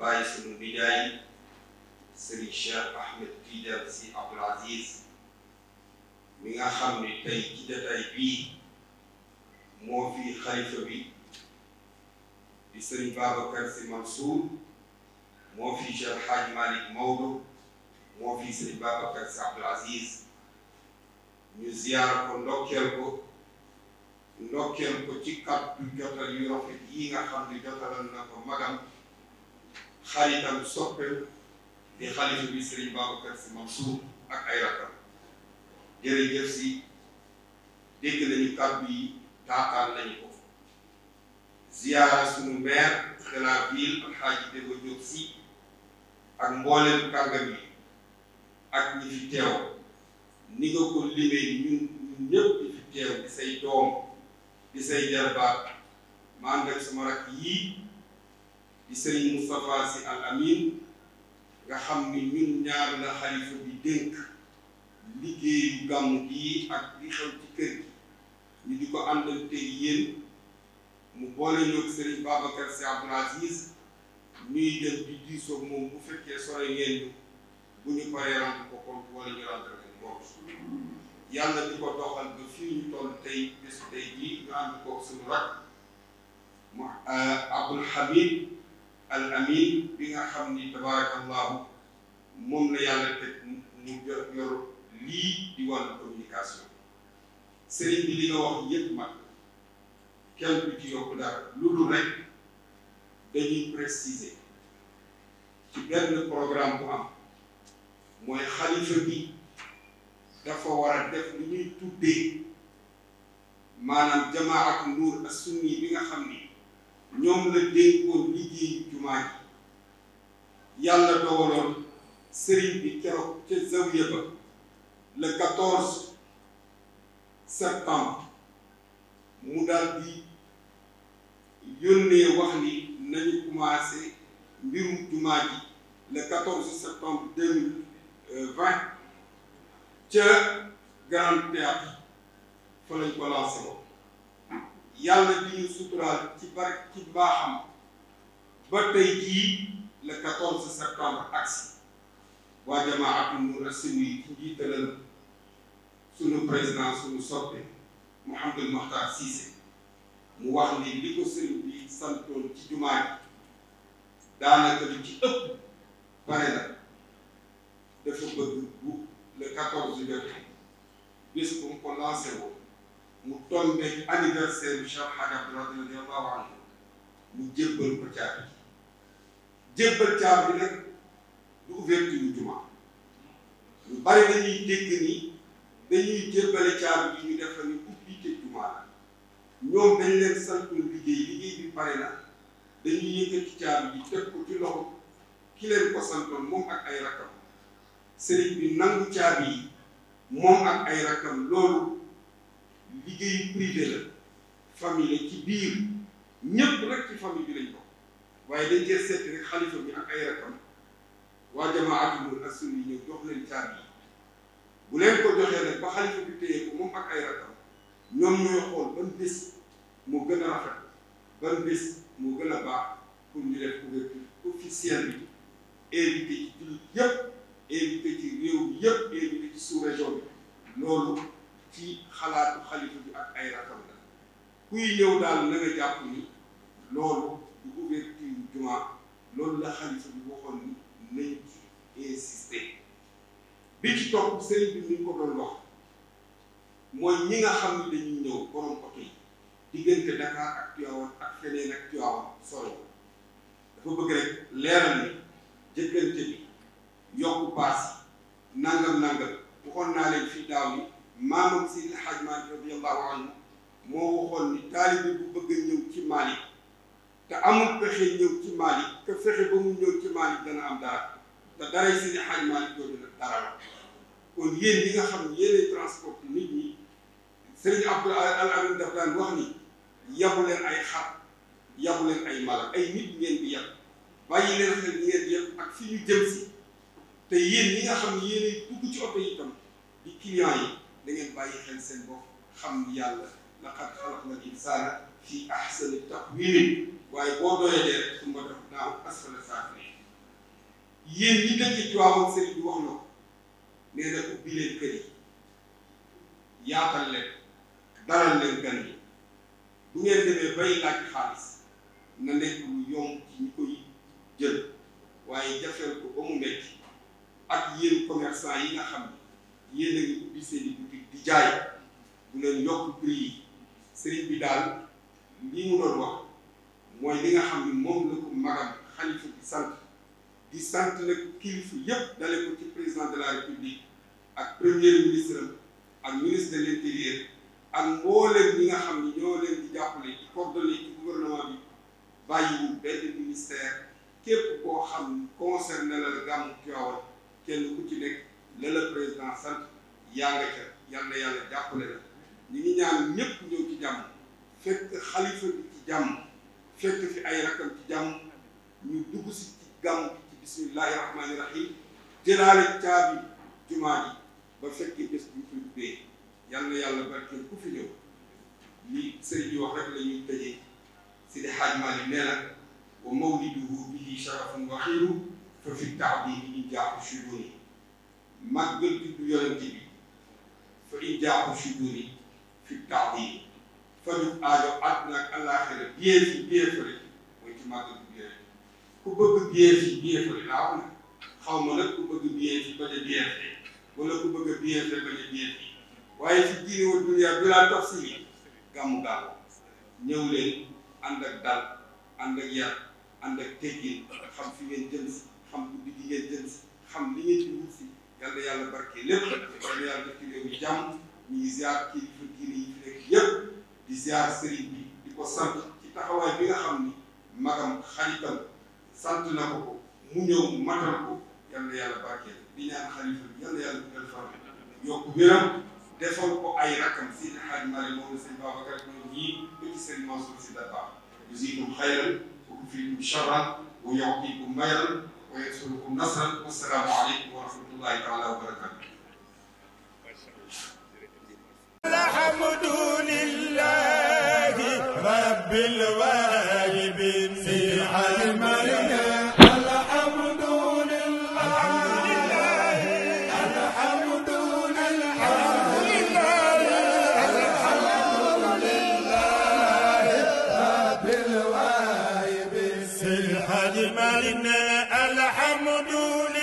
bàyyi sunu nijaay Serigne Cheikh Ahmed Tidiane Sy Abdoul Aziz mi nga xam ne tey ci jotaay bii moo fi xalifa bi di Serigne Babacar Sy Mansour moo fi Cheikh Hadj Malick Maodo moo fi Serigne Babacar Sy Abdoul Aziz ñu ziyaara ko ndokkeel ko ci kàddu jotal yu rafet yi nga xam ne jotalal na ko magam xaritam soppe di xalifa bi Serigne Babacar Sy Mansour ak ay rakam jërëjëf si dégg nañu kàddu yi taataan nañu ko ziyaara sunu maire de la ville Alxaaji Demba Diop Sy ak mbooleem kàngam yi ak ñi fi teew ni nga ko limee ñun ñëpp di fi teew di say doom di say jarbaat ma ànd ak sama rakk yii di Serigne Moustapha Sy Al Amin nga xam ni ñun ñaar la xalifa bi dénk liggéeyu gàmmu gii ak li xew ci kër gi ñu di ko àndal tey yéen mu boole ñoog Serigne Babacar Sy Abdoul Aziz ñuy dem di diisoo moom bu fekkee sore ngeen ñu bu ñu paree rendre ko compte wala ñu rendre ko compte yàlla di ko doxal ba fii ñu toll tey bésu tey jii ñu ànd koog suñu rak mu Abdoul Hamid Al Amin bi nga xam ni tabarakallahu moom la yàlla teg mu yor lii di wàllu communication sëriñ bi li nga wax yëpp mag kenn du ci yokk dara lu dul rek dañuy préciser ci benn programme bu am mooy xalifa bi dafa war a def lu ñuy tuddee maanaam jamaatu nuur as-sunni bi nga xam ni ñoom la dénkoon liggéeyu jumaa ji yàlla dogaloon sëriñ bi keroog ca zawiya ba le 14 septembre mu daal di yónnee wax ni nañu commencé mbirum jumaa ji le 14 septembre 2020 ca Grand Théâtre fa lañ ko lancé woon yàlla di ñu suturaal ci bari ci baaxam ba tey jii le 14 septembre agsi waa jamaatu Nuur as-Sunni ci njiitalal sunu président sunu soppe Mouhamadou Makhtar Cissé mu wax ni li ko sëriñ bi santoon ci jumaa ji daanaka lu ci ëpp pare na dafa bëgg bu le 14 jotee bés bu mu ko lancé woon mu tombé anniversaire bi Cheikh Hadj Abdoulaye radiyallahu anhu mu jébbal ko caabi jébbal caabi nag du ouverture jumaa lu bari dañuy dégg ni dañuy jébbale caabi bi ñu defa ni ubbi te jumaa la ñoom dañ leen santul liggéey bi pare na dañuy yëkkati caabi bi teg ko ci loxo ki leen ko santoon moom ak ay rakkam sëriñ bi nangu caabi yi moom ak ay rakkam loolu liggéeyu privé la famille la ci biir ñëpp rek ci famille bi lañ ko waaye dañ cee seet rek xalifa bi ak ay rakkam waa jamaatu Nuur as-Sunni ñëw jox leen caabi yi bu leen ko joxee nag ba xalifa bi téye ko moom ak ay rakkam ñoom ñooy xool ban bés moo gën a rafet ban bés moo gën a baax pour ñu def couverture officielle bi invité ci jullit yëpp invité ci réew bi yëpp invité ci sous-région bi loolu ci xalaatu xalifa bi ak ay rakkam la kuy ñëw daal na nga jàpp ni loolu du ouverture jumaa loolu la xalifa bi waxoon ni nañ ci insister bi ci topp sëriñ bi ni ko doon wax mooy ñi nga xam ni dañuy ñëw borom oto yi diggante Dakar ak Tivaouane ak feneen ak Tivaouane solo dafa bëgg rek leeral ni jëkkante bi yokku paas yi nangam waxoon naa leen fii daaw ni maamam Seydi Hadj Malick radiyallahu anhu moo waxoon ni taalibe bu bëgg a ñëw ci Malick te amul pexe ñëw ci Malick te fexe ba mu ñëw ci Malick dana am dara te daray Seydi Hadj Malick doodu nag dara la kon yéen ñi nga xam ne yéenay transport nit ñi Serigne Abdoul Al Amin daf daan wax ni yabu leen ay xar yabu leen ay mala ay nit ngeen di yab bàyyi leen xel ñi ngeen di yab ak fi ñu jëm si te yéen ñi nga xam ne yéenay dugg ci oto yi itam di client yi da ngeen bàyyi xel seen bopp xam ni yàlla laqad xalaqna al-insaana fi ahsani taqwiim waaye boo doyee rek su ma def naaw asfala saafiliin yéen ñi dëkk ci Tiwaawan sëriñ bi wax na ko nee na ubbi leen kër yi yaatal leen dalal leen gan yi bu ngeen demee bay laaj xaalis na nekk lu yomb ci ñi koy jël waaye jafeel ko ba mu metti ak yéen commerçant yi nga xam ne yéen a ngi ubbi seen i boutique di jaay bu leen yokk prix yi sëriñ bi daal lii mu doon wax mooy li nga xam ne moom la ko magam xalifa di sant nag kilifa yépp dale ko ci président de la république ak premier ministre ak ministre de l'intérieur ak mbooleem ñi nga xam ne ñoo leen di jàppale ci coordonné ci gouvernement bi bàyyiwul benn ministère képp koo xam ne concerné la gàmmu Tiwaawan kenn ku ci nekk la la président sant yaa nga ca yal na yàlla jàppale la ñu ngi ñaan ñépp ñëw ci jàmm fekk xalifa bi ci jàmm fekk fi ay rakam ci jàmm ñu dugg si ci gàmm bi ci bismillahi rahmaani rahim jëlaale caabi jumaa ji ba fekki bés bu ñu ko dubbee yal na yàlla barkeel ku fi ñëw li sëriñ bi wax rek la ñuy tëjee Sidi Hadj Malick nee na wa mawliduhu bihi sharafun wa xiiru fa fi taabidi in jaaxu shuduuni màggal juddu yonent bi fa in jaaxu shuduuni fi taabidi faju aajo àdduna ak àllaaxira biyee fi biyee fële mooy ci màggal juddu yonent ku bëgg biyee fi biyee fële laa wax nag xaw ma nag ku bëgg biyee fi bañ a biyee fee wala ku bëgg a biyee fee bañ a biyee fi waaye ci diine wa dunya bi laa tafsiri gàmmu gaaw ñëw leen ànd ak dal ànd ak yar ànd ak teggin xam fi ngeen jëm si xam guddi gi ngeen jëm si xam li ngeen di wut si yàlla yàlla barke lépp yàlla yàlla def ci réew mi jàmm ñu ngi ziar kilifa diine yi fi nekk yépp di ziar sëriñ bi di ko sant ci taxawaay bi nga xam ni magam xaritam sant na ko mu ñëw matal ko yàlla yàlla barke di ñaan xalifa bi yàlla yàlla dugal fan yokk wéram defal ko ay rakam Seydi Hadji Malick moom sëñ Babacar ñoom ñii ba ci sëñ Mansour Sy Dabakh yuziikum xayran wa yukfiikum sharran wa yu'tiikum mayran wa yansurukum nasran wassalaamu aleykum wa rahmatullahi taala wa barakatuh. alhamdulillahi rabbil wahibin Seydi Hadji Malick الحمد لله